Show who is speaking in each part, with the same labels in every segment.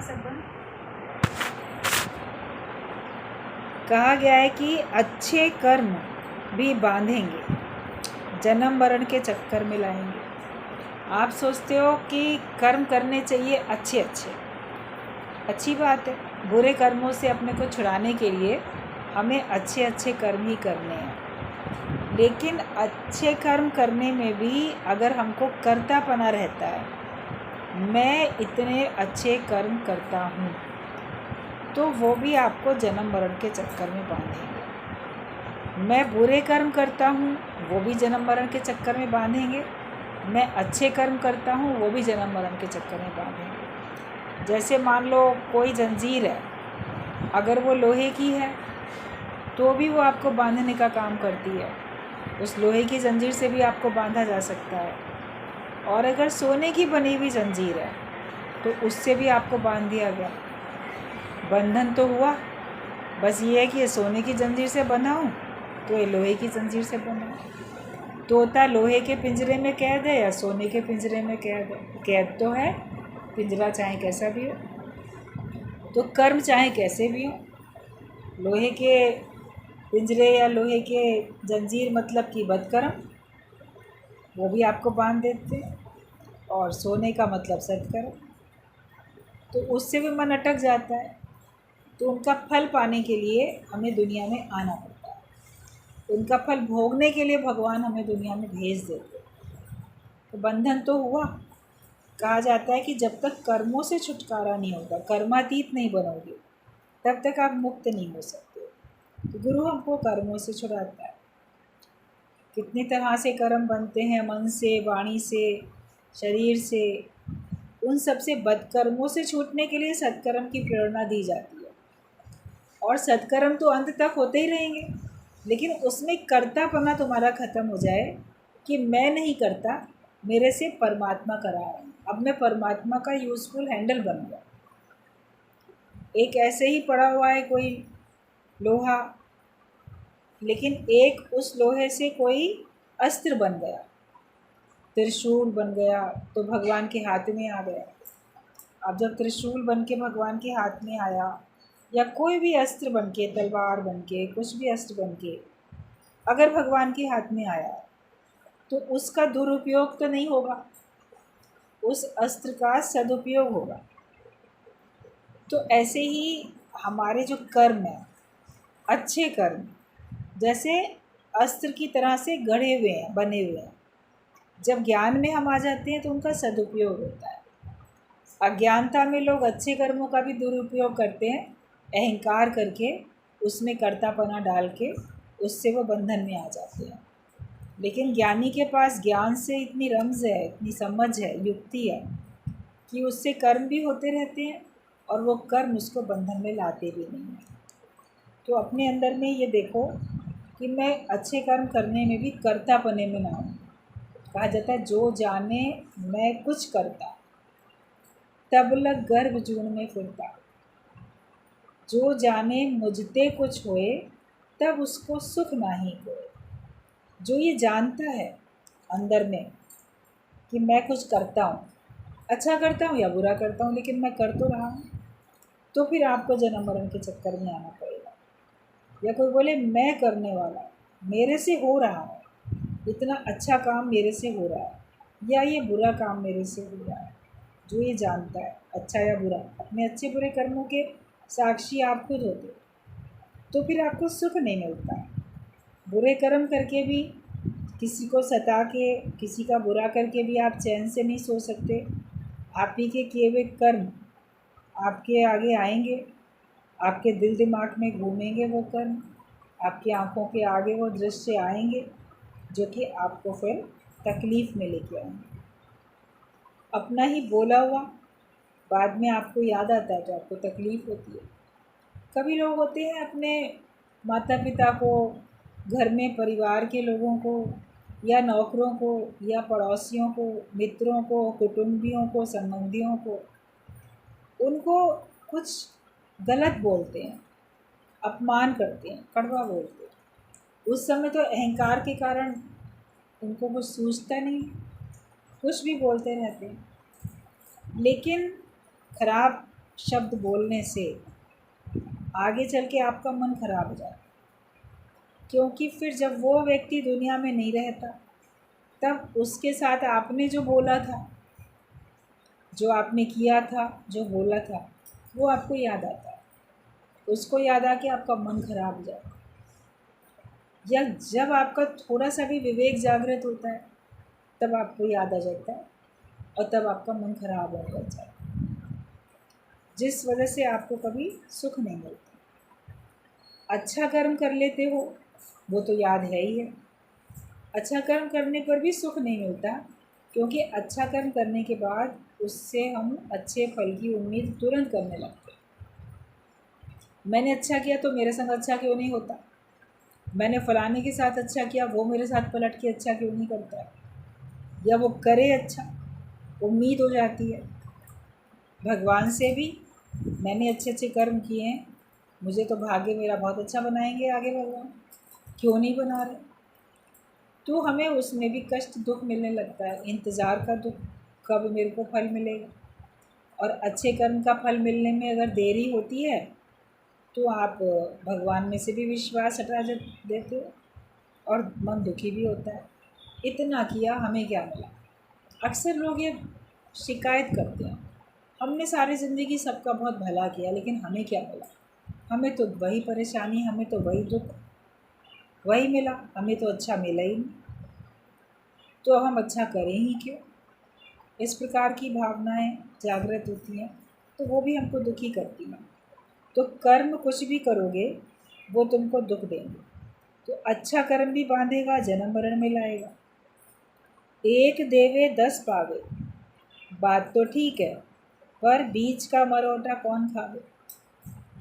Speaker 1: सब कहा गया है कि अच्छे कर्म भी बांधेंगे, जन्म मरण के चक्कर में लाएंगे। आप सोचते हो कि कर्म करने चाहिए अच्छे, अच्छी बात है। बुरे कर्मों से अपने को छुड़ाने के लिए हमें अच्छे कर्म ही करने हैं। लेकिन अच्छे कर्म करने में भी अगर हमको कर्तापना रहता है, मैं इतने अच्छे कर्म करता हूँ, तो वो भी आपको जन्म मरण के चक्कर में बांधेंगे। मैं बुरे कर्म करता हूँ, वो भी जन्म मरण के चक्कर में बांधेंगे। मैं अच्छे कर्म करता हूँ, वो भी जन्म मरण के चक्कर में बांधेंगे। जैसे मान लो कोई जंजीर है, अगर वो लोहे की है तो भी वो आपको बांधने का काम करती है। उस लोहे की जंजीर से भी आपको बांधा जा सकता है। और अगर सोने की बनी हुई जंजीर है तो उससे भी आपको बांध दिया गया। बंधन तो हुआ, बस ये है कि ये सोने की जंजीर से बंधा हूँ तो ये लोहे की जंजीर से बंधा हूँ। तोता लोहे के पिंजरे में कैद है या सोने के पिंजरे में कैद है? कैद तो है, पिंजरा चाहे कैसा भी हो। तो कर्म चाहे कैसे भी हो, लोहे के पिंजरे या लोहे के जंजीर मतलब कि बदकर्म, वो भी आपको बांध देते हैं। और सोने का मतलब सत्कर्म, तो उससे भी मन अटक जाता है। तो उनका फल पाने के लिए हमें दुनिया में आना पड़ता है। उनका फल भोगने के लिए भगवान हमें दुनिया में भेज देते हैं। तो बंधन तो हुआ। कहा जाता है कि जब तक कर्मों से छुटकारा नहीं होगा, कर्मातीत नहीं बनोगे, तब तक आप मुक्त नहीं हो सकते। तो गुरु हमको कर्मों से छुड़ाता है। कितनी तरह से कर्म बनते हैं, मन से, वाणी से, शरीर से। उन सब से बदकर्मों से छूटने के लिए सत्कर्म की प्रेरणा दी जाती है। और सत्कर्म तो अंत तक होते ही रहेंगे, लेकिन उसमें कर्तापना तुम्हारा ख़त्म हो जाए कि मैं नहीं करता, मेरे से परमात्मा करा रहा है। अब मैं परमात्मा का यूज़फुल हैंडल बन गया। एक ऐसे ही पड़ा हुआ है कोई लोहा, लेकिन एक उस लोहे से कोई अस्त्र बन गया, त्रिशूल बन गया, तो भगवान के हाथ में आ गया। अब जब त्रिशूल बन के भगवान के हाथ में आया, या कोई भी अस्त्र बन के, तलवार बन के, कुछ भी अस्त्र बन के अगर भगवान के हाथ में आया, तो उसका दुरुपयोग तो नहीं होगा, उस अस्त्र का सदुपयोग होगा। तो ऐसे ही हमारे जो कर्म हैं, अच्छे कर्म, जैसे अस्त्र की तरह से गढ़े हुए हैं, बने हुए हैं। जब ज्ञान में हम आ जाते हैं तो उनका सदुपयोग होता है। अज्ञानता में लोग अच्छे कर्मों का भी दुरुपयोग करते हैं, अहंकार करके, उसमें कर्तापना डाल के, उससे वो बंधन में आ जाते हैं। लेकिन ज्ञानी के पास ज्ञान से इतनी रमज़ है, इतनी समझ है, युक्ति है कि उससे कर्म भी होते रहते हैं और वो कर्म उसको बंधन में लाते भी नहीं हैं। तो अपने अंदर में ये देखो कि मैं अच्छे कर्म करने में भी कर्तापने में ना हूँ। कहा जाता है जो जाने मैं कुछ करता, तब लग गर्भ जून में फिरता। जो जाने मुझते कुछ होए, तब उसको सुख नाही होए। जो ये जानता है अंदर में कि मैं कुछ करता हूँ, अच्छा करता हूँ या बुरा करता हूँ, लेकिन मैं कर तो रहा हूँ, तो फिर आपको जन्म मरण के चक्कर में आना पड़ेगा। या कोई बोले मैं करने वाला, मेरे से हो रहा है, इतना अच्छा काम मेरे से हो रहा है, या ये बुरा काम मेरे से हो रहा है। जो ये जानता है अच्छा या बुरा, अपने अच्छे बुरे कर्मों के साक्षी आप खुद होते, तो फिर आपको सुख नहीं मिलता। बुरे कर्म करके भी, किसी को सता के, किसी का बुरा करके भी आप चैन से नहीं सो सकते। आप ही के किए हुए कर्म आपके आगे आएंगे, आपके दिल दिमाग में घूमेंगे वो कर्म, आपकी आंखों के आगे वो दृश्य आएंगे जो कि आपको फिर तकलीफ़ में लेके आएंगे। अपना ही बोला हुआ बाद में आपको याद आता है तो आपको तकलीफ़ होती है। कभी लोग होते हैं अपने माता पिता को, घर में परिवार के लोगों को, या नौकरों को, या पड़ोसियों को, मित्रों को, कुटुंबियों को, संबंधियों को, उनको कुछ गलत बोलते हैं, अपमान करते हैं, कड़वा बोलते हैं। उस समय तो अहंकार के कारण उनको कुछ सूझता नहीं, कुछ भी बोलते रहते हैं। लेकिन खराब शब्द बोलने से आगे चल के आपका मन खराब हो जाता, क्योंकि फिर जब वो व्यक्ति दुनिया में नहीं रहता तब उसके साथ आपने जो बोला था, जो आपने किया था, जो बोला था, वो आपको याद आता है। उसको याद आके आपका मन खराब हो जाता है। या जब आपका थोड़ा सा भी विवेक जागृत होता है तब आपको याद आ जाता है और तब आपका मन खराब हो जाता है, जिस वजह से आपको कभी सुख नहीं मिलता। अच्छा कर्म कर लेते हो वो तो याद है ही है। अच्छा कर्म करने पर भी सुख नहीं मिलता, क्योंकि अच्छा कर्म करने के बाद उससे हम अच्छे फल की उम्मीद तुरंत करने लगते हैं। मैंने अच्छा किया तो मेरे संग अच्छा क्यों नहीं होता, मैंने फलाने के साथ अच्छा किया वो मेरे साथ पलट के अच्छा क्यों नहीं करता है, या वो करे अच्छा, उम्मीद हो जाती है। भगवान से भी मैंने अच्छे अच्छे कर्म किए हैं, मुझे तो भाग्य मेरा बहुत अच्छा बनाएंगे आगे भगवान, क्यों नहीं बना रहे। तो हमें उसमें भी कष्ट दुख मिलने लगता है, इंतज़ार का दुख, कब मेरे को फल मिलेगा। और अच्छे कर्म का फल मिलने में अगर देरी होती है तो आप भगवान में से भी विश्वास हटा देते हो और मन दुखी भी होता है, इतना किया हमें क्या मिला। अक्सर लोग ये शिकायत करते हैं, हमने सारी ज़िंदगी सबका बहुत भला किया लेकिन हमें क्या मिला, हमें तो वही परेशानी, हमें तो वही दुख, वही मिला, हमें तो अच्छा मिला ही नहीं, तो हम अच्छा करें ही क्यों। इस प्रकार की भावनाएं जागृत होती हैं तो वो भी हमको दुखी करती हैं। तो कर्म कुछ भी करोगे वो तुमको दुख देंगे। तो अच्छा कर्म भी बांधेगा, जन्म मरण में लाएगा। एक देवे 10 पावे, बात तो ठीक है, पर बीच का मरोटा कौन खावे।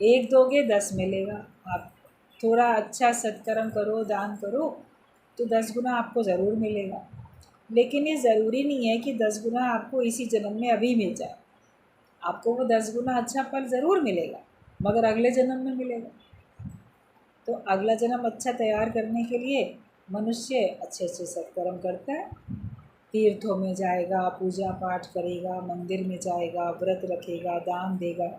Speaker 1: एक दोगे 10 मिलेगा। आप थोड़ा अच्छा सत्कर्म करो, दान करो तो 10 गुना आपको ज़रूर मिलेगा। लेकिन ये ज़रूरी नहीं है कि 10 गुना आपको इसी जन्म में अभी मिल जाए। आपको वो 10 गुना अच्छा फल ज़रूर मिलेगा, मगर अगले जन्म में मिलेगा। तो अगला जन्म अच्छा तैयार करने के लिए मनुष्य अच्छे अच्छे सत्कर्म करता है, तीर्थों में जाएगा, पूजा पाठ करेगा, मंदिर में जाएगा, व्रत रखेगा, दान देगा,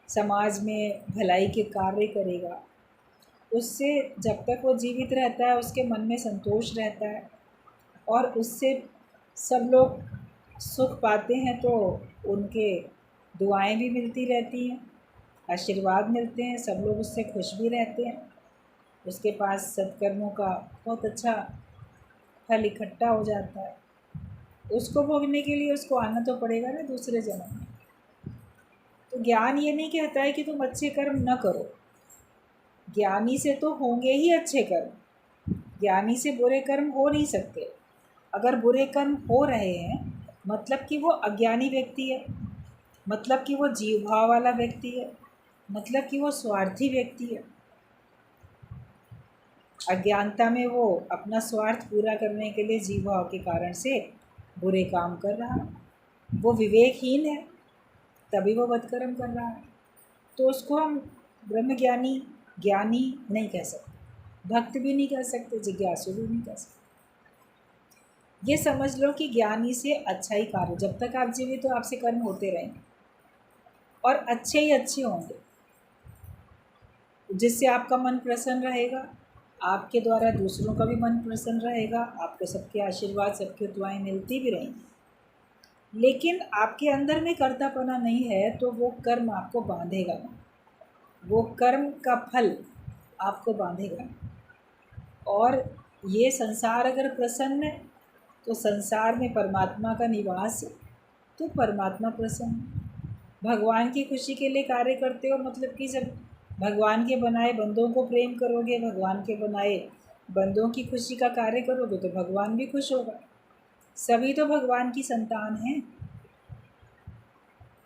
Speaker 1: समाज में भलाई के कार्य करेगा। उससे जब तक वो जीवित रहता है उसके मन में संतोष रहता है और उससे सब लोग सुख पाते हैं, तो उनके दुआएं भी मिलती रहती हैं, आशीर्वाद मिलते हैं, सब लोग उससे खुश भी रहते हैं। उसके पास सत्कर्मों का बहुत अच्छा फल इकट्ठा हो जाता है। उसको भोगने के लिए उसको आना तो पड़ेगा ना दूसरे जन्म में। तो ज्ञान ये नहीं कहता है कि तुम अच्छे कर्म न करो, ज्ञानी से तो होंगे ही अच्छे कर्म, ज्ञानी से बुरे कर्म हो नहीं सकते। अगर बुरे कर्म हो रहे हैं मतलब कि वो अज्ञानी व्यक्ति है, मतलब कि वो जीव भाव वाला व्यक्ति है, मतलब कि वो स्वार्थी व्यक्ति है। अज्ञानता में वो अपना स्वार्थ पूरा करने के लिए जीव भाव के कारण से बुरे काम कर रहा है, वो विवेकहीन है तभी वो बदकर्म कर रहा है। तो उसको हम ब्रह्मज्ञानी, ज्ञानी नहीं कह सकते, भक्त भी नहीं कह सकते, जिज्ञासु भी नहीं कह सकते। ये समझ लो कि ज्ञानी से अच्छा ही कार्य, जब तक आप जीवित तो आपसे कर्म होते रहेंगे और अच्छे ही अच्छे होंगे, जिससे आपका मन प्रसन्न रहेगा, आपके द्वारा दूसरों का भी मन प्रसन्न रहेगा, आपको सबके आशीर्वाद, सबकी दुआएं मिलती भी रहेंगी। लेकिन आपके अंदर में कर्तापना नहीं है तो वो कर्म आपको बांधेगा नहीं, वो कर्म का फल आपको बांधेगा नहीं। और ये संसार अगर प्रसन्न है तो संसार में परमात्मा का निवास है, तो परमात्मा प्रसन्न। भगवान की खुशी के लिए कार्य करते हो, मतलब कि जब भगवान के बनाए बंदों को प्रेम करोगे, भगवान के बनाए बंदों की खुशी का कार्य करोगे तो भगवान भी खुश होगा। सभी तो भगवान की संतान हैं।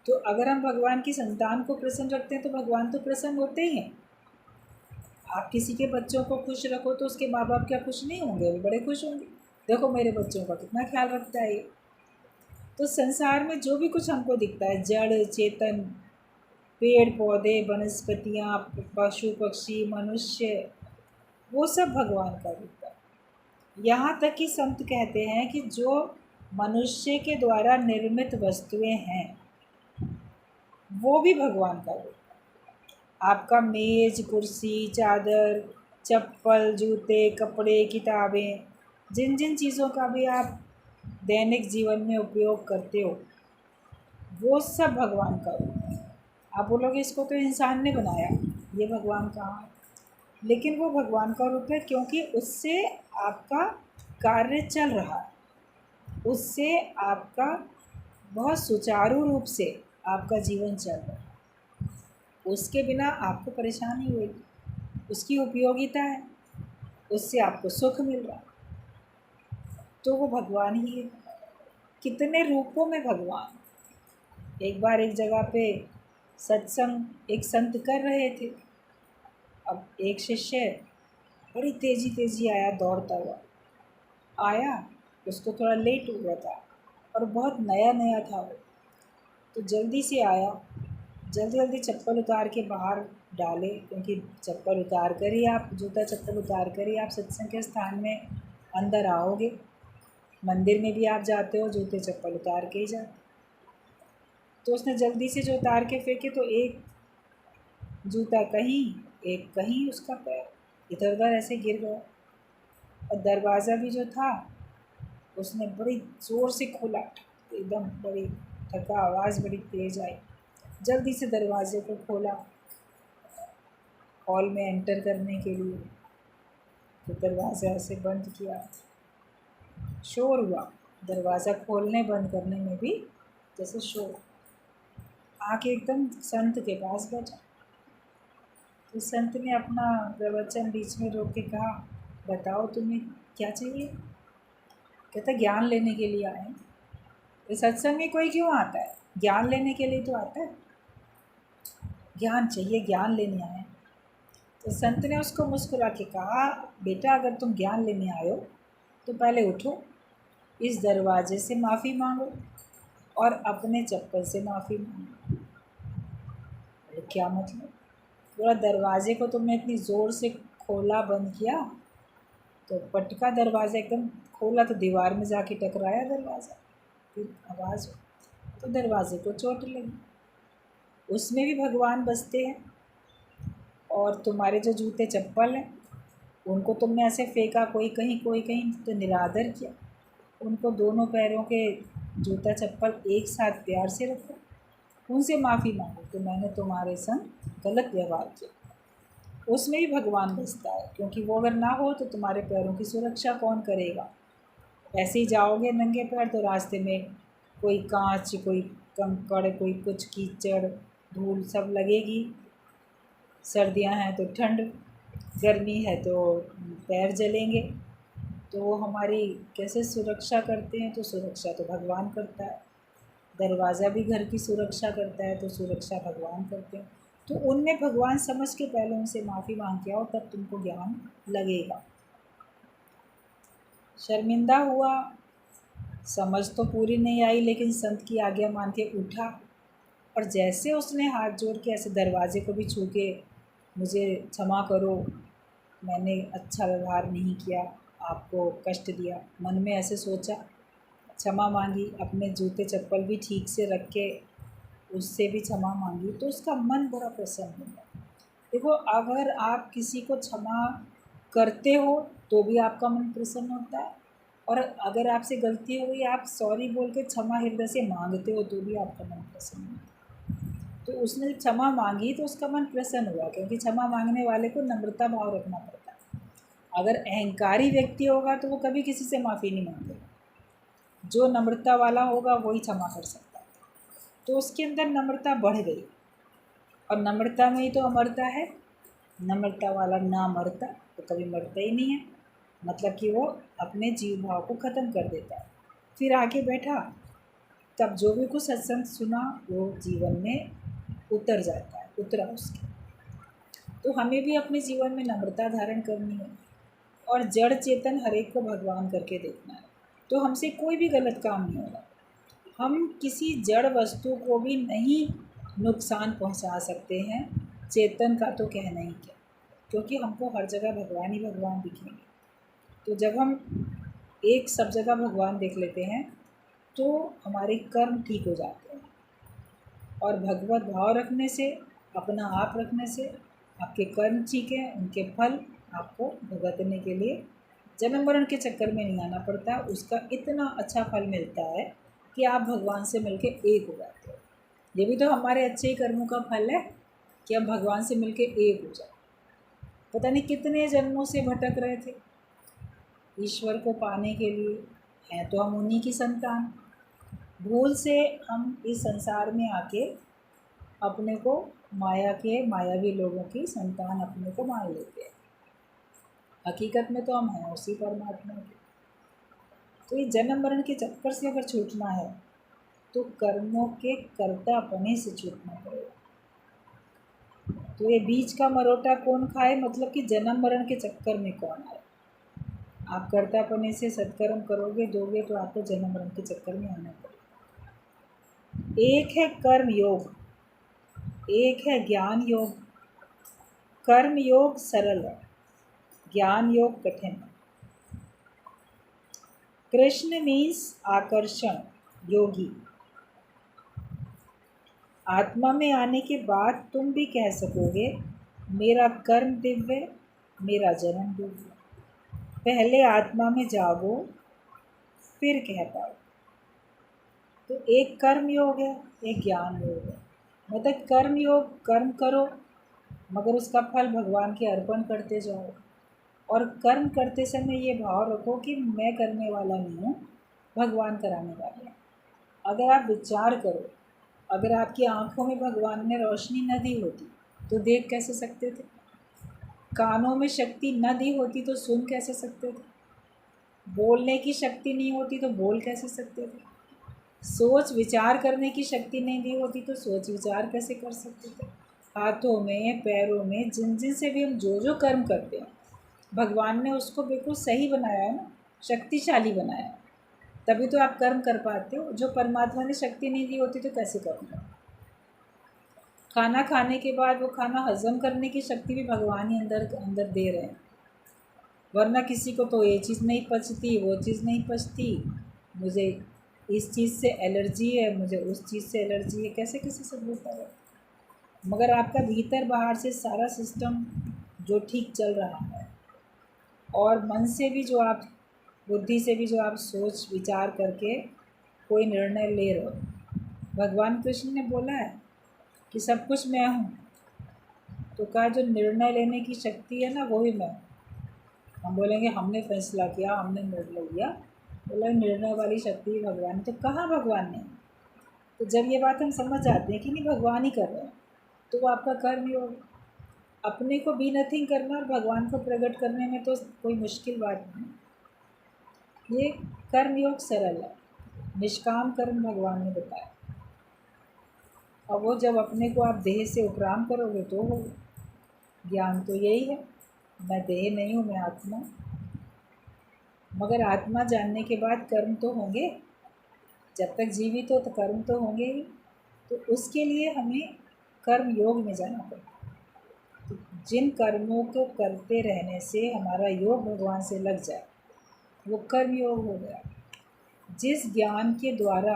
Speaker 1: तो अगर हम भगवान की संतान को प्रसन्न रखते हैं तो भगवान तो प्रसन्न होते ही हैं। आप किसी के बच्चों को खुश रखो तो उसके माँ बाप क्या खुश नहीं होंगे, वो बड़े खुश होंगे, देखो मेरे बच्चों का कितना ख्याल रखता है ये। तो संसार में जो भी कुछ हमको दिखता है, जड़ चेतन, पेड़ पौधे, वनस्पतियाँ, पशु पक्षी, मनुष्य, वो सब भगवान का रूप है। यहाँ तक कि संत कहते हैं कि जो मनुष्य के द्वारा निर्मित वस्तुएं हैं वो भी भगवान का रूप है। आपका मेज, कुर्सी, चादर, चप्पल, जूते, कपड़े, किताबें, जिन जिन चीज़ों का भी आप दैनिक जीवन में उपयोग करते हो, वो सब भगवान का रूप है। आप बोलोगे इसको तो इंसान ने बनाया, ये भगवान कहाँ है? लेकिन वो भगवान का रूप है, क्योंकि उससे आपका कार्य चल रहा है, उससे आपका बहुत सुचारू रूप से आपका जीवन चल रहा है। उसके बिना आपको परेशानी होगी, उसकी उपयोगिता है, उससे आपको सुख मिल रहा है, तो वो भगवान ही है। कितने रूपों में भगवान। एक बार एक जगह पे सत्संग एक संत कर रहे थे। अब एक शिष्य बड़ी तेज़ी तेज़ी आया, दौड़ता हुआ आया। उसको थोड़ा लेट हो गया था और बहुत नया नया था वो, तो जल्दी से आया, जल्दी जल्दी चप्पल उतार के बाहर डाले, क्योंकि चप्पल उतार कर ही आप, जूता चप्पल उतार कर ही आप सत्संग के स्थान में अंदर आओगे। मंदिर में भी आप जाते हो जूते चप्पल उतार के ही जाते। तो उसने जल्दी से जो उतार के फेंके, तो एक जूता कहीं, एक कहीं, उसका पैर इधर उधर ऐसे गिर गया। और दरवाज़ा भी जो था उसने बड़ी ज़ोर से खोला, एकदम बड़ी थका, आवाज़ बड़ी तेज़ आई। जल्दी से दरवाजे को खोला हॉल में एंटर करने के लिए, तो दरवाज़ा ऐसे बंद किया, शोर हुआ। दरवाज़ा खोलने बंद करने में भी जैसे शोर। आके एकदम संत के पास बैठा, तो संत ने अपना प्रवचन बीच में रोक के कहा, बताओ तुम्हें क्या चाहिए? कहता ज्ञान लेने के लिए आए हैं। तो सत्संग में कोई क्यों आता है? ज्ञान लेने के लिए तो आता है, ज्ञान चाहिए, ज्ञान लेने आए हैं। तो संत ने उसको मुस्कुरा के कहा, बेटा अगर तुम ज्ञान लेने आए हो तो पहले उठो, इस दरवाजे से माफ़ी मांगो और अपने चप्पल से माफ़ी मांगो। अरे क्या मतलब? पूरा दरवाजे को तुमने इतनी ज़ोर से खोला, बंद किया, तो पटका दरवाज़ा एकदम खोला तो दीवार में जाके टकराया दरवाज़ा, फिर आवाज़, तो दरवाजे को चोट लगी। उसमें भी भगवान बसते हैं। और तुम्हारे जो जूते चप्पल हैं उनको तुमने ऐसे फेंका, कोई कहीं कोई कहीं, तो निरादर किया। उनको दोनों पैरों के जूता चप्पल एक साथ प्यार से रखो, उनसे माफ़ी मांगो कि मैंने तुम्हारे संग गलत व्यवहार किया। उसमें भी भगवान बसता है, क्योंकि वो अगर ना हो तो तुम्हारे पैरों की सुरक्षा कौन करेगा? ऐसे ही जाओगे नंगे पैर तो रास्ते में कोई कांच, कोई कंकड़, कोई कुछ कीचड़, धूल सब लगेगी। सर्दियां हैं तो ठंड, गर्मी है तो पैर जलेंगे। तो वो हमारी कैसे सुरक्षा करते हैं? तो सुरक्षा तो भगवान करता है। दरवाज़ा भी घर की सुरक्षा करता है, तो सुरक्षा भगवान करते हैं। तो उनमें भगवान समझ के पहले उनसे माफ़ी मांग के आओ, तब तुमको ज्ञान लगेगा। शर्मिंदा हुआ, समझ तो पूरी नहीं आई, लेकिन संत की आज्ञा मान के उठा। और जैसे उसने हाथ जोड़ के ऐसे दरवाजे को भी छू के, मुझे क्षमा करो, मैंने अच्छा व्यवहार नहीं किया, आपको कष्ट दिया, मन में ऐसे सोचा, क्षमा मांगी, अपने जूते चप्पल भी ठीक से रख के उससे भी क्षमा मांगी, तो उसका मन बड़ा प्रसन्न हुआ। देखो, अगर आप किसी को क्षमा करते हो तो भी आपका मन प्रसन्न होता है, और अगर आपसे गलती हो गई, आप सॉरी बोल के क्षमा हृदय से मांगते हो तो भी आपका मन प्रसन्न होता है। तो उसने क्षमा मांगी तो उसका मन प्रसन्न हुआ, क्योंकि क्षमा मांगने वाले को नम्रता भाव रखना पड़ता है। अगर अहंकारी व्यक्ति होगा तो वो कभी किसी से माफ़ी नहीं मांगेगा। जो नम्रता वाला होगा वही क्षमा कर सकता है। तो उसके अंदर नम्रता बढ़ गई, और नम्रता में ही तो अमरता है। नम्रता वाला ना मरता तो कभी मरता ही नहीं है, मतलब कि वो अपने जीव भाव को ख़त्म कर देता है। फिर आके बैठा, तब जो भी कुछ सत्संग सुना वो जीवन में उतर जाता है, उतरा उसके। तो हमें भी अपने जीवन में नम्रता धारण करनी है, और जड़ चेतन हर एक को भगवान करके देखना है, तो हमसे कोई भी गलत काम नहीं होगा। हम किसी जड़ वस्तु को भी नहीं नुकसान पहुंचा सकते हैं, चेतन का तो कहना ही क्या, क्योंकि हमको हर जगह भगवान ही भगवान दिखेंगे। तो जब हम एक सब जगह भगवान देख लेते हैं तो हमारे कर्म ठीक हो जाते हैं। और भगवत भाव रखने से, अपना आप रखने से आपके कर्म ठीक है, उनके फल आपको भुगतने के लिए जन्म मरण के चक्कर में नहीं आना पड़ता। उसका इतना अच्छा फल मिलता है कि आप भगवान से मिलके एक हो जाते हो। ये भी तो हमारे अच्छे ही कर्मों का फल है कि हम भगवान से मिलके एक हो जाए। पता नहीं कितने जन्मों से भटक रहे थे ईश्वर को पाने के लिए, हैं तो हम उन्हीं की संतान। भूल से हम इस संसार में आके अपने को माया के मायावी लोगों की संतान अपने को मान लेते हैं। हकीकत में तो हम हैं उसी परमात्मा के। तो ये जन्म मरण के चक्कर से अगर छूटना है तो कर्मों के कर्ता अपने से छूटना पड़ेगा। तो ये बीच का मरोटा कौन खाए, मतलब कि जन्म मरण के चक्कर में कौन आए। आप कर्तापने से सत्कर्म करोगे दोगे तो आपको जन्म मरण के चक्कर में आना पड़ेगा। एक है कर्म योग, एक है ज्ञान योग। कर्म योग सरल है, ज्ञान योग कठिन है। कृष्ण मीन्स आकर्षण योगी। आत्मा में आने के बाद तुम भी कह सकोगे मेरा कर्म दिव्य, मेरा जन्म दिव्य। पहले आत्मा में जागो फिर कह पाओ। तो एक कर्म योग है, एक ज्ञान योग है। मतलब कर्म योग, कर्म करो मगर उसका फल भगवान के अर्पण करते जाओ। और कर्म करते समय ये भाव रखो कि मैं करने वाला नहीं हूँ, भगवान कराने वाले हैं। अगर आप विचार करो, अगर आपकी आंखों में भगवान ने रोशनी न दी होती तो देख कैसे सकते थे? कानों में शक्ति न दी होती तो सुन कैसे सकते थे? बोलने की शक्ति नहीं होती तो बोल कैसे सकते थे? सोच विचार करने की शक्ति नहीं दी होती तो सोच विचार कैसे कर सकते थे? हाथों में, पैरों में, जिन जिन से भी हम जो जो कर्म करते हैं भगवान ने उसको बिल्कुल सही बनाया है ना, शक्तिशाली बनाया है। तभी तो आप कर्म कर पाते हो। जो परमात्मा ने शक्ति नहीं दी होती तो कैसे करूँगा? खाना खाने के बाद वो खाना हजम करने की शक्ति भी भगवान ही अंदर अंदर दे रहे हैं। वरना किसी को तो ये चीज़ नहीं पचती, वो चीज़ नहीं पचती, मुझे इस चीज़ से एलर्जी है, मुझे उस चीज़ से एलर्जी है, कैसे किसी से बोलता है। मगर आपका भीतर बाहर से सारा सिस्टम जो ठीक चल रहा है और मन से भी जो आप, बुद्धि से भी जो आप सोच विचार करके कोई निर्णय ले रहे हो, भगवान कृष्ण ने बोला है कि सब कुछ मैं हूँ। तो कहा जो निर्णय लेने की शक्ति है ना वो भी मैं हूँ। हम बोलेंगे हमने फैसला किया, हमने निर्णय लिया, बोला निर्णय वाली शक्ति भगवान। तो कहाँ भगवान ने? तो जब ये बात हम समझ जाते हैं कि नहीं भगवान ही कर रहे हैं तो वो आपका कर्म योग। अपने को बी नथिंग करना और भगवान को प्रकट करने में तो कोई मुश्किल बात नहीं। ये कर्म योग सरल है, निष्काम कर्म भगवान ने बताया। और वो जब अपने को आप देह से उपराम करोगे तो हो। ज्ञान तो यही है, मैं देह नहीं हूँ, मैं आत्मा। मगर आत्मा जानने के बाद कर्म तो होंगे, जब तक जीवित हो तो कर्म तो होंगे ही। तो उसके लिए हमें कर्म योग में जाना पड़ेगा। तो जिन कर्मों को करते रहने से हमारा योग भगवान से लग जाए वो कर्म योग हो गया। जिस ज्ञान के द्वारा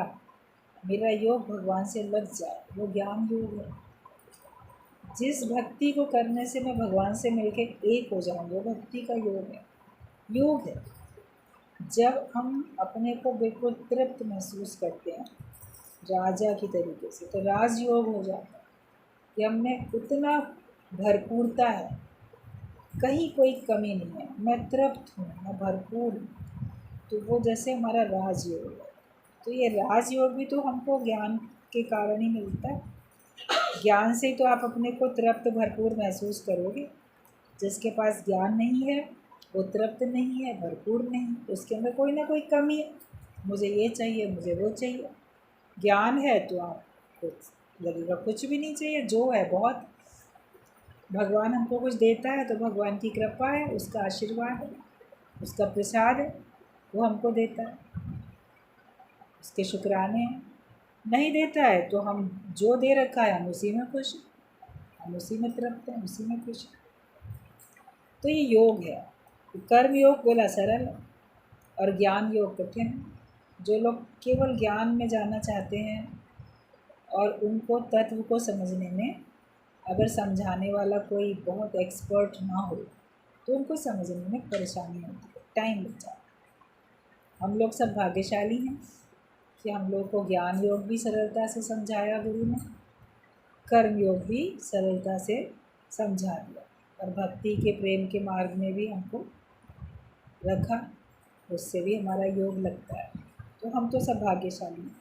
Speaker 1: मेरा योग भगवान से लग जाए वो ज्ञान योग है। जिस भक्ति को करने से मैं भगवान से मिलके एक हो जाऊँ वो भक्ति का योग है। योग है जब हम अपने को बिल्कुल तृप्त महसूस करते हैं राजा की तरीके से, तो राजयोग हो जाता है कि हमने उतना भरपूरता है, कहीं कोई कमी नहीं है, मैं तृप्त हूँ, मैं भरपूर हूँ। तो वो जैसे हमारा राजयोग है। तो ये राजयोग भी तो हमको ज्ञान के कारण ही मिलता है। ज्ञान से तो आप अपने को तृप्त भरपूर महसूस करोगे। जिसके पास ज्ञान नहीं है वो तृप्त नहीं है, भरपूर नहीं, उसके अंदर कोई ना कोई कमी है, मुझे ये चाहिए, मुझे वो चाहिए। ज्ञान है तो आपको लगेगा कुछ भी नहीं चाहिए, जो है बहुत। भगवान हमको कुछ देता है तो भगवान की कृपा है, उसका आशीर्वाद है, उसका प्रसाद है, वो हमको देता है, उसके शुक्राने हैं। नहीं देता है तो हम जो दे रखा है हम उसी में खुश हैं, हम उसी में तृप्त हैं, उसी में खुश हैं। तो ये योग है। कर्म योग बोला सरल है और ज्ञान योग कठिन है। जो लोग केवल ज्ञान में जाना चाहते हैं और उनको तत्व को समझने में अगर समझाने वाला कोई बहुत एक्सपर्ट ना हो तो उनको समझने में परेशानी होती है, टाइम लग जाता है। हम लोग सब भाग्यशाली हैं कि हम लोग को ज्ञान योग भी सरलता से समझाया गुरु ने, कर्म योग भी सरलता से समझा दिया, और भक्ति के प्रेम के मार्ग में भी हमको रखा, उससे भी हमारा योग लगता है। तो हम तो सब भाग्यशाली हैं।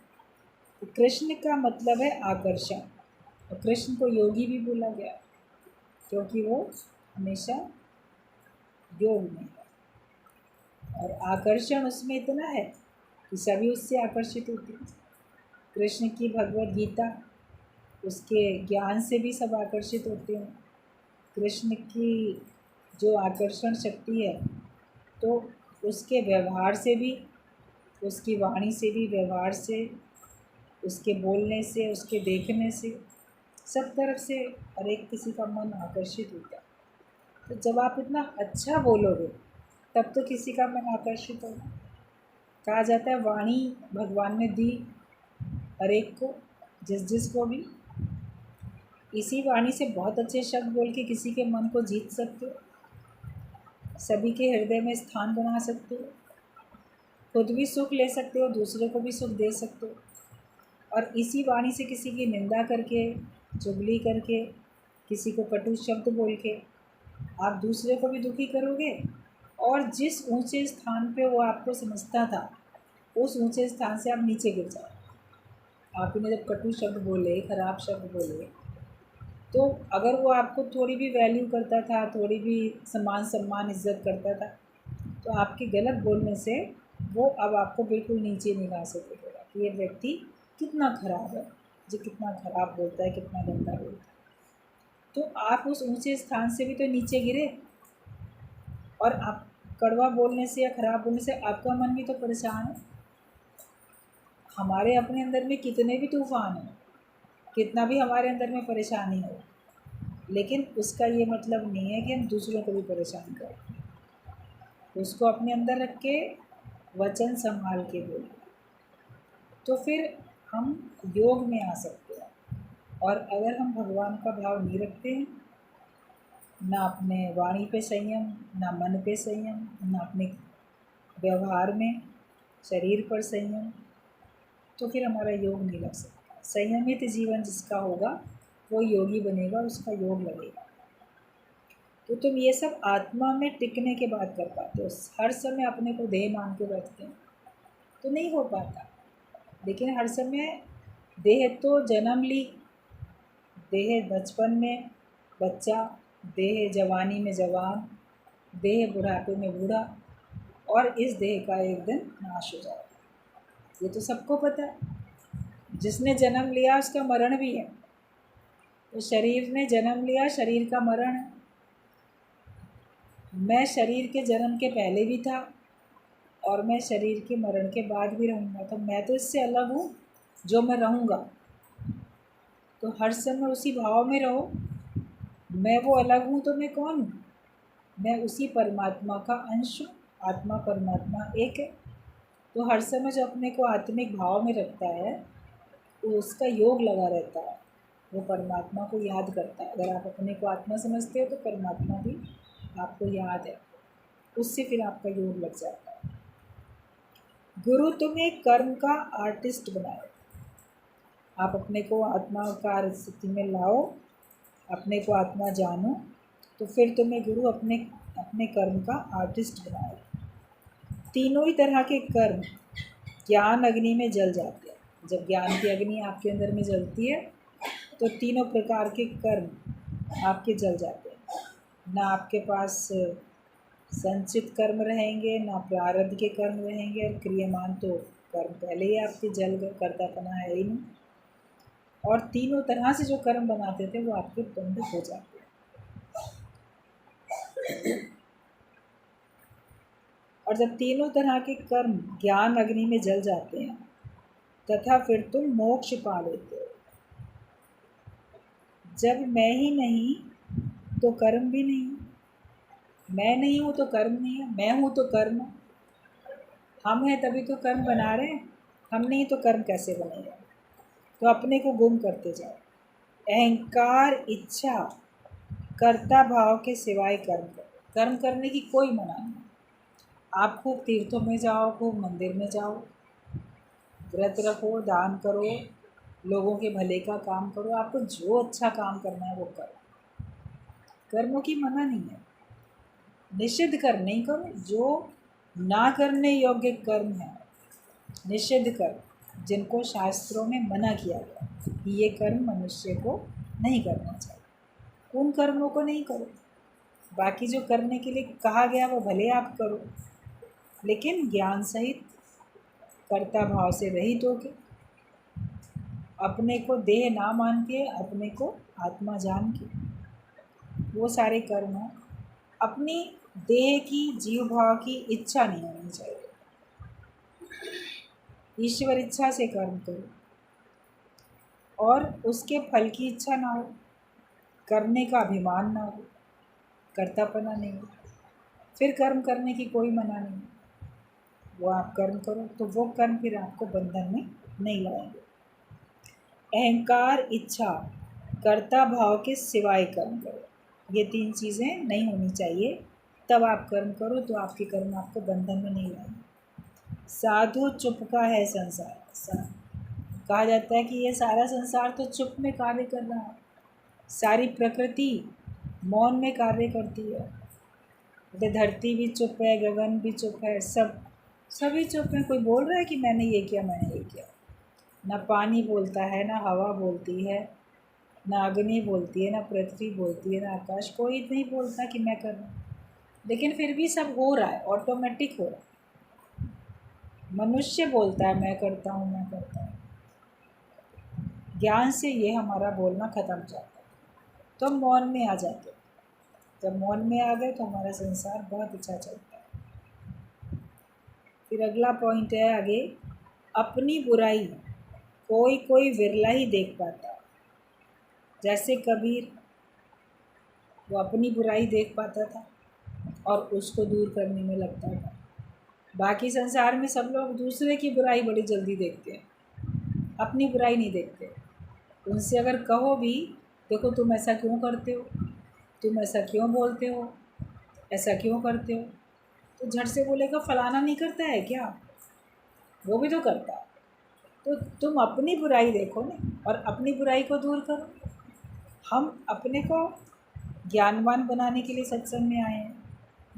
Speaker 1: तो कृष्ण का मतलब है आकर्षण, और कृष्ण को योगी भी बोला गया क्योंकि वो हमेशा योग में है, और आकर्षण उसमें इतना है कि सभी उससे आकर्षित होते हैं। कृष्ण की भगवत गीता, उसके ज्ञान से भी सब आकर्षित होते हैं। कृष्ण की जो आकर्षण शक्ति है तो उसके व्यवहार से भी, उसकी वाणी से भी, व्यवहार से, उसके बोलने से, उसके देखने से, सब तरफ से हर एक किसी का मन आकर्षित होता है। तो जब आप इतना अच्छा बोलोगे तब तो किसी का मन आकर्षित होगा। कहा जाता है वाणी भगवान ने दी हर एक को, जिसको भी। इसी वाणी से बहुत अच्छे शब्द बोल के किसी के मन को जीत सकते हो, सभी के हृदय में स्थान बना सकते हो, खुद भी सुख ले सकते हो, दूसरे को भी सुख दे सकते हो। और इसी वाणी से किसी की निंदा करके, चुगली करके, किसी को कटु शब्द बोल के आप दूसरे को भी दुखी करोगे, और जिस ऊंचे स्थान पे वो आपको समझता था उस ऊंचे स्थान से आप नीचे गिर जाओ। आप ने जब कटु शब्द बोले, खराब शब्द बोले, तो अगर वो आपको थोड़ी भी वैल्यू करता था, थोड़ी भी सम्मान इज्जत करता था, तो आपके गलत बोलने से वो अब आपको बिल्कुल नीचे निगाह से देखेगा कि ये व्यक्ति कितना खराब है, जो कितना खराब बोलता है, कितना गंदा बोलता है। तो आप उस ऊंचे स्थान से भी तो नीचे गिरे, और आप कड़वा बोलने से या खराब बोलने से आपका मन भी तो परेशान है। हमारे अपने अंदर में कितने भी तूफान हैं, कितना भी हमारे अंदर में परेशानी हो, लेकिन उसका ये मतलब नहीं है कि हम दूसरों को भी परेशान करें। उसको अपने अंदर रख के वचन संभाल के बोलें, तो फिर हम योग में आ सकते हैं। और अगर हम भगवान का भाव नहीं रखते हैं, ना अपने वाणी पे संयम, ना मन पे संयम, ना अपने व्यवहार में, शरीर पर संयम, तो फिर हमारा योग नहीं लग सकता। संयमित जीवन जिसका होगा वो योगी बनेगा, उसका योग लगेगा। तो तुम ये सब आत्मा में टिकने के बाद कर पाते हो। हर समय अपने को देह मान के बैठते हैं तो नहीं हो पाता। लेकिन हर समय देह तो जन्म ली, देह बचपन में बच्चा, देह जवानी में जवान, देह बुढ़ापे में बूढ़ा, और इस देह का एक दिन नाश हो जाएगा। ये तो सबको पता है। जिसने जन्म लिया उसका मरण भी है। तो शरीर ने जन्म लिया, शरीर का मरण है। मैं शरीर के जन्म के पहले भी था और मैं शरीर के मरण के बाद भी रहूँगा। तो मैं तो इससे अलग हूँ जो मैं रहूँगा। तो हर समय उसी भाव में रहो, मैं वो अलग हूँ तो मैं कौन हूँ? मैं उसी परमात्मा का अंश हूँ। आत्मा परमात्मा एक है। तो हर समय जो अपने को आत्मिक भाव में रखता है तो उसका योग लगा रहता है, वो परमात्मा को याद करता है। अगर आप अपने को आत्मा समझते हो तो परमात्मा भी आपको याद है, उससे फिर आपका योग लग जाता है। गुरु तुम्हें कर्म का आर्टिस्ट बनाए। आप अपने को आत्माकार स्थिति में लाओ, अपने को आत्मा जानो, तो फिर तुम्हें गुरु अपने अपने कर्म का आर्टिस्ट बनाए। तीनों ही तरह के कर्म ज्ञान अग्नि में जल जाते हैं। जब ज्ञान की अग्नि आपके अंदर में जलती है तो तीनों प्रकार के कर्म आपके जल जाते हैं। ना आपके पास संचित कर्म रहेंगे, ना प्रारब्ध के कर्म रहेंगे, और क्रियमान तो कर्म पहले ही आपके जल गए, कर्तापना है ही नहीं। और तीनों तरह से जो कर्म बनाते थे वो आपके बंद हो जाते हैं। और जब तीनों तरह के कर्म ज्ञान अग्नि में जल जाते हैं तथा फिर तुम मोक्ष पा लेते हो। जब मैं ही नहीं तो कर्म भी नहीं, मैं नहीं हूँ तो कर्म नहीं है, मैं हूँ तो कर्म, हम हैं तभी तो कर्म बना रहे हैं, हम नहीं तो कर्म कैसे बनेगा। तो अपने को गुम करते जाओ। अहंकार, इच्छा, कर्ता भाव के सिवाय कर्म करो। कर्म करने की कोई मना नहीं। आप खूब तीर्थों में जाओ, खूब मंदिर में जाओ, व्रत रखो, दान करो, लोगों के भले का काम करो, आपको जो अच्छा काम करना है वो करो। कर्मों की मना नहीं है, निषिद्ध कर्म नहीं करो। जो ना करने योग्य कर्म है, निषिद्ध कर्म, जिनको शास्त्रों में मना किया गया कि ये कर्म मनुष्य को नहीं करना चाहिए, उन कर्मों को नहीं करो। बाकी जो करने के लिए कहा गया वो भले आप करो, लेकिन ज्ञान सहित, कर्ता भाव से रहित होके, अपने को देह ना मान के, अपने को आत्मा जान के वो सारे कर्म हैं। अपनी देह की, जीव भाव की इच्छा नहीं होनी चाहिए। ईश्वर इच्छा से कर्म करो और उसके फल की इच्छा ना हो, करने का अभिमान ना हो, कर्तापना नहीं हो, फिर कर्म करने की कोई मना नहीं। वो आप कर्म करो तो वो कर्म फिर आपको बंधन में नहीं लाएंगे। अहंकार, इच्छा, कर्ता भाव के सिवाय कर्म करो, ये 3 चीज़ें नहीं होनी चाहिए। तब आप कर्म करो तो आपके कर्म आपको बंधन में नहीं लाएंगे। साधु चुप का है संसार। कहा जाता है कि ये सारा संसार तो चुप में कार्य कर रहा है, सारी प्रकृति मौन में कार्य करती है। तो धरती भी चुप है, गगन भी चुप है, सभी चुप हैं। कोई बोल रहा है कि मैंने ये किया, मैंने ये किया। ना पानी बोलता है, ना हवा बोलती है, ना अग्नि बोलती है, ना पृथ्वी बोलती है, ना आकाश। कोई नहीं बोलता कि मैं कर रहा हूँ, लेकिन फिर भी सब हो रहा है, ऑटोमेटिक हो रहा है। मनुष्य बोलता है मैं करता हूँ, मैं करता हूँ। ज्ञान से ये हमारा बोलना ख़त्म हो जाता है, तो हम मौन में आ जाते हैं। जब मौन में आ गए तो हमारा संसार बहुत अच्छा चलता है। फिर अगला पॉइंट है आगे, अपनी बुराई कोई कोई विरला ही देख पाता है। जैसे कबीर, वो अपनी बुराई देख पाता था और उसको दूर करने में लगता था। बाकी संसार में सब लोग दूसरे की बुराई बड़ी जल्दी देखते हैं, अपनी बुराई नहीं देखते। उनसे अगर कहो भी, देखो तुम ऐसा क्यों करते हो, तुम ऐसा क्यों बोलते हो, ऐसा क्यों करते हो, तो झट से बोलेगा फलाना नहीं करता है क्या, वो भी तो करता है। तो तुम अपनी बुराई देखो ना और अपनी बुराई को दूर करो। हम अपने को ज्ञानवान बनाने के लिए सत्संग में आए हैं,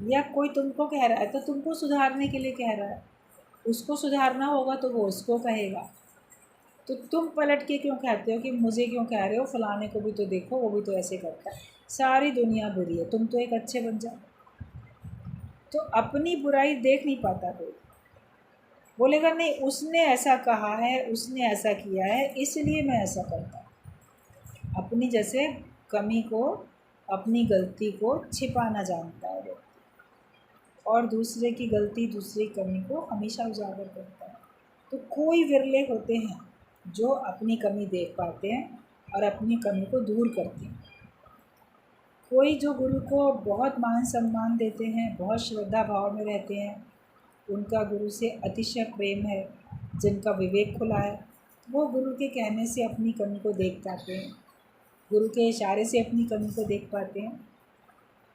Speaker 1: या कोई तुमको कह रहा है तो तुमको सुधारने के लिए कह रहा है। उसको सुधारना होगा तो वो उसको कहेगा, तो तुम पलट के क्यों कहते हो कि मुझे क्यों कह रहे हो, फलाने को भी तो देखो, वो भी तो ऐसे करता है, सारी दुनिया बुरी है, तुम तो एक अच्छे बन जाओ। तो अपनी बुराई देख नहीं पाता कोई, बोलेगा नहीं उसने ऐसा कहा है, उसने ऐसा किया है, इसलिए मैं ऐसा करता हूँ। अपनी जैसे कमी को, अपनी गलती को छिपाना जानता है वो, और दूसरे की गलती, दूसरी कमी को हमेशा उजागर करता है। तो कोई विरले होते हैं जो अपनी कमी देख पाते हैं और अपनी कमी को दूर करते हैं। कोई जो गुरु को बहुत मान सम्मान देते हैं, बहुत श्रद्धा भाव में रहते हैं, उनका गुरु से अतिशय प्रेम है, जिनका विवेक खुला है, वो गुरु के कहने से अपनी कमी को देख पाते हैं, गुरु के इशारे से अपनी कमी को देख पाते हैं,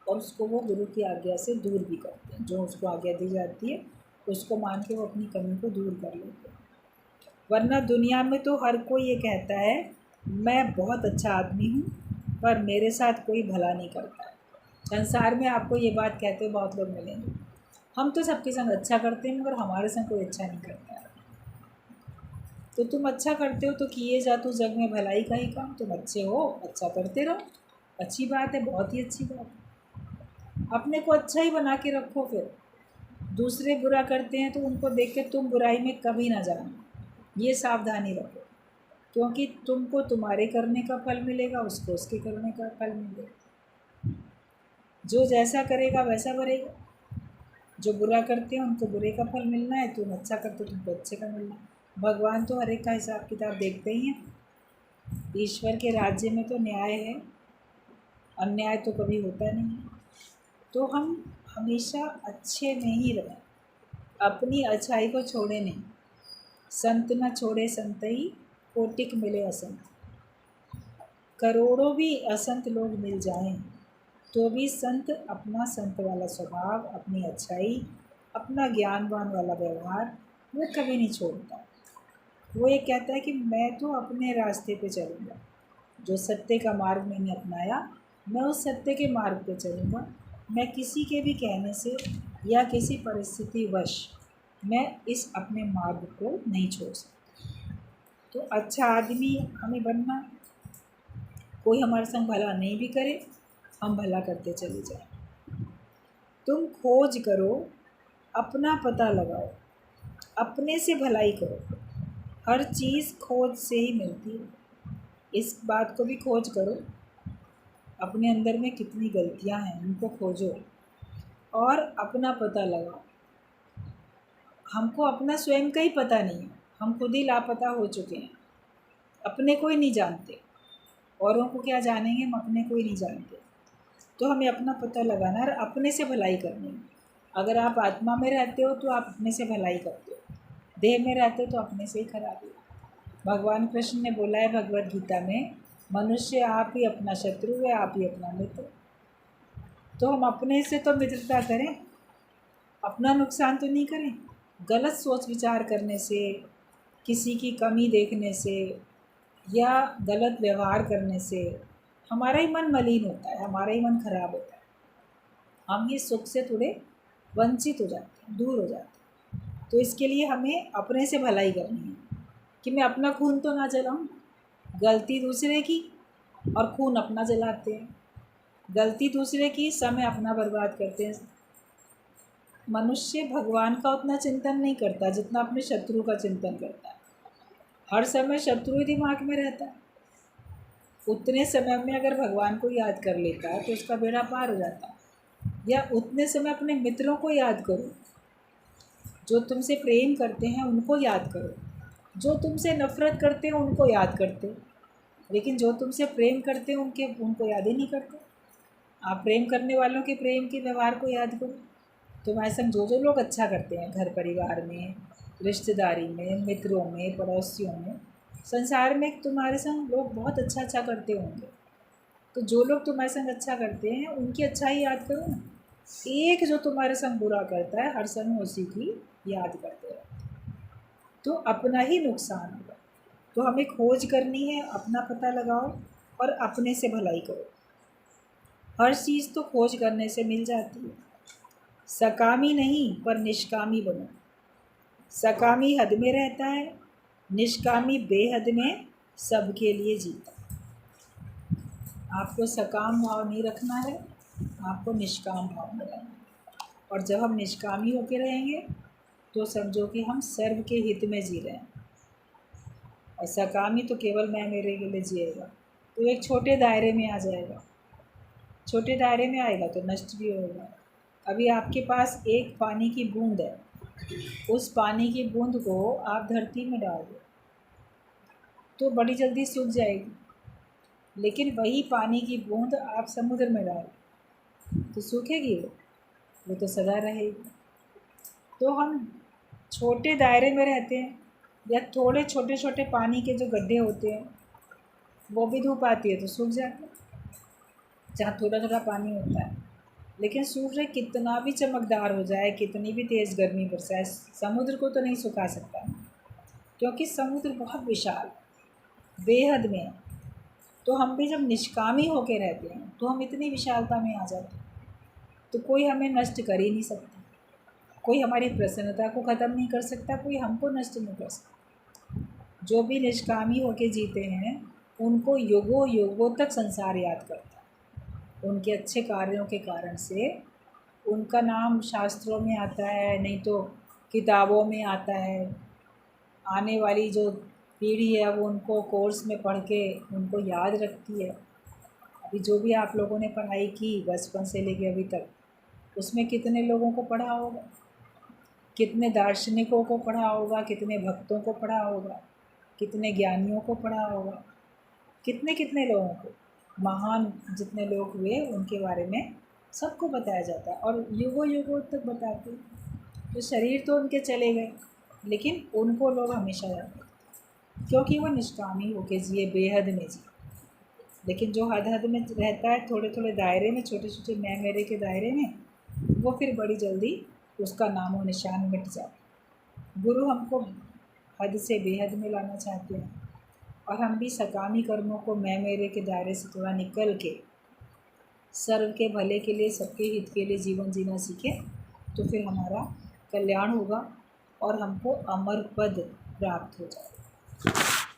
Speaker 1: और उसको वो गुरु की आज्ञा से दूर भी करते हैं। जो उसको आज्ञा दी जाती है उसको मान के वो अपनी कमी को दूर कर लेते हैं। वरना दुनिया में तो हर कोई ये कहता है मैं बहुत अच्छा आदमी हूँ, पर मेरे साथ कोई भला नहीं करता। संसार में आपको ये बात कहते हुए बहुत लोग मिलेंगे, हम तो सबके संग अच्छा करते हैं मगर हमारे संग कोई अच्छा नहीं करता है। तो तुम अच्छा करते हो तो किए जा तो जग में भलाई का ही काम, तुम अच्छे हो, अच्छा करते रहो, अच्छी बात है, बहुत ही अच्छी बात है। अपने को अच्छा ही बना के रखो। फिर दूसरे बुरा करते हैं तो उनको देख के तुम बुराई में कभी ना जाना, ये सावधानी रखो, क्योंकि तुमको तुम्हारे करने का फल मिलेगा, उसको उसके करने का फल मिलेगा। जो जैसा करेगा वैसा भरेगा। जो बुरा करते हैं उनको बुरे का फल मिलना है, तुम अच्छा करते हो तुमको अच्छे का मिलना है। भगवान तो हर एक का हिसाब किताब देखते ही हैं। ईश्वर के राज्य में तो न्याय है, अन्याय तो कभी होता नहीं है। तो हम हमेशा अच्छे में ही रहें, अपनी अच्छाई को छोड़े नहीं। संत न छोड़े संतई, कोटिक मिले असंत। करोड़ों भी असंत लोग मिल जाएं तो भी संत अपना संत वाला स्वभाव, अपनी अच्छाई, अपना ज्ञानवान वाला व्यवहार वो कभी नहीं छोड़ता। वो ये कहता है कि मैं तो अपने रास्ते पे चलूँगा, जो सत्य का मार्ग मैंने अपनाया मैं उस सत्य के मार्ग पे चलूँगा। मैं किसी के भी कहने से या किसी परिस्थिति वश मैं इस अपने मार्ग को नहीं छोड़ सकता। तो अच्छा आदमी हमें बनना, कोई हमारे संग भला नहीं भी करे हम भला करते चले जाएं। तुम खोज करो, अपना पता लगाओ, अपने से भलाई करो। हर चीज़ खोज से ही मिलती है। इस बात को भी खोज करो, अपने अंदर में कितनी गलतियां हैं उनको खोजो और अपना पता लगाओ। हमको अपना स्वयं का ही पता नहीं है, हम खुद ही लापता हो चुके हैं, अपने को ही नहीं जानते। औरों को क्या जानेंगे, हम अपने को ही नहीं जानते। तो हमें अपना पता लगाना और अपने से भलाई करनी है। अगर आप आत्मा में रहते हो तो आप अपने से भलाई करते हो, देह में रहते हो तो अपने से ही खराबी। भगवान कृष्ण ने बोला है भगवद गीता में, मनुष्य आप ही अपना शत्रु है, आप ही अपना मित्र। तो हम अपने से तो मित्रता करें, अपना नुकसान तो नहीं करें। गलत सोच विचार करने से, किसी की कमी देखने से या गलत व्यवहार करने से हमारा ही मन मलिन होता है, हमारा ही मन खराब होता है। हम ये सुख से थोड़े वंचित हो जाते हैं, दूर हो जाते हैं। तो इसके लिए हमें अपने से भलाई करनी है कि मैं अपना खून तो ना जलाऊं। गलती दूसरे की और खून अपना जलाते हैं, गलती दूसरे की, समय अपना बर्बाद करते हैं। मनुष्य भगवान का उतना चिंतन नहीं करता जितना अपने शत्रु का चिंतन करता है। हर समय शत्रु ही दिमाग में रहता है। उतने समय में अगर भगवान को याद कर लेता है तो उसका बेड़ा पार हो जाता है। या उतने समय अपने मित्रों को याद करो, जो तुमसे प्रेम करते हैं उनको याद करो, जो तुमसे नफ़रत करते हैं उनको याद करते हो, लेकिन जो तुमसे प्रेम करते हैं उनको याद ही नहीं करते। आप प्रेम करने वालों के प्रेम के व्यवहार को याद करो। तुम्हारे संग जो लोग अच्छा करते हैं, घर परिवार में, रिश्तेदारी में, मित्रों में, पड़ोसियों में, संसार में तुम्हारे संग लोग बहुत अच्छा करते होंगे। तो जो लोग तुम्हारे संग अच्छा करते हैं उनकी अच्छाई याद करो ना। एक जो तुम्हारे संग बुरा करता है हर समय उसी की याद करते रहो, तो अपना ही नुकसान होगा। तो हमें खोज करनी है, अपना पता लगाओ और अपने से भलाई करो। हर चीज़ तो खोज करने से मिल जाती है। सकामी नहीं पर निष्कामी बनो। सकामी हद में रहता है, निष्कामी बेहद में सबके लिए जीता। आपको सकाम भाव नहीं रखना है, आपको निष्काम भाव में रहना है। और जब हम निष्कामी होकर रहेंगे तो समझो कि हम सर्व के हित में जी रहे हैं। और सकामी तो केवल मैं मेरे के लिए जिएगा तो एक छोटे दायरे में आ जाएगा। छोटे दायरे में आएगा तो नष्ट भी होगा। अभी आपके पास एक पानी की बूंद है, उस पानी की बूंद को आप धरती में डाल दो तो बड़ी जल्दी सूख जाएगी, लेकिन वही पानी की बूंद आप समुद्र में डाल तो सूखेगी वो तो सदा रहेगी। तो हम छोटे दायरे में रहते हैं, या थोड़े छोटे छोटे पानी के जो गड्ढे होते हैं वो भी धूप आती है तो सूख जाते हैं, जहाँ थोड़ा थोड़ा पानी होता है। लेकिन सूर्य कितना भी चमकदार हो जाए, कितनी भी तेज़ गर्मी बरसाए, समुद्र को तो नहीं सुखा सकता, क्योंकि समुद्र बहुत विशाल बेहद में है। तो हम भी जब निष्कामी होके रहते हैं तो हम इतनी विशालता में आ जाते हैं तो कोई हमें नष्ट कर ही नहीं सकता, कोई हमारी प्रसन्नता को ख़त्म नहीं कर सकता, कोई हमको नष्ट नहीं कर सकता। जो भी निष्कामी होके जीते हैं उनको युगों युगों तक संसार याद करता है। उनके अच्छे कार्यों के कारण से उनका नाम शास्त्रों में आता है, नहीं तो किताबों में आता है। आने वाली जो पीढ़ी है वो उनको कोर्स में पढ़ के उनको याद रखती है। अभी जो भी आप लोगों ने पढ़ाई की बचपन से लेके अभी तक, उसमें कितने लोगों को पढ़ा होगा, कितने दार्शनिकों को पढ़ा होगा, कितने भक्तों को पढ़ा होगा, कितने ज्ञानियों को पढ़ा होगा, कितने कितने लोगों को, महान जितने लोग हुए उनके बारे में सबको बताया जाता है और युगों युगों तक बताते हैं। तो शरीर तो उनके चले गए लेकिन उनको लोग हमेशा याद रखते हैं। क्योंकि वो निष्कामी होके जिए, बेहद में जिए। लेकिन जो हद हद में रहता है, थोड़े थोड़े दायरे में, छोटे छोटे मैं मेरे के दायरे में, वो फिर बड़ी जल्दी उसका नामो निशान मिट जाता। गुरु हमको हद से बेहद में लाना चाहते हैं, और हम भी सकामी कर्मों को मैं मेरे के दायरे से थोड़ा निकल के सर्व के भले के लिए, सबके हित के लिए जीवन जीना सीखें, तो फिर हमारा कल्याण होगा और हमको अमर पद प्राप्त हो जाएगा।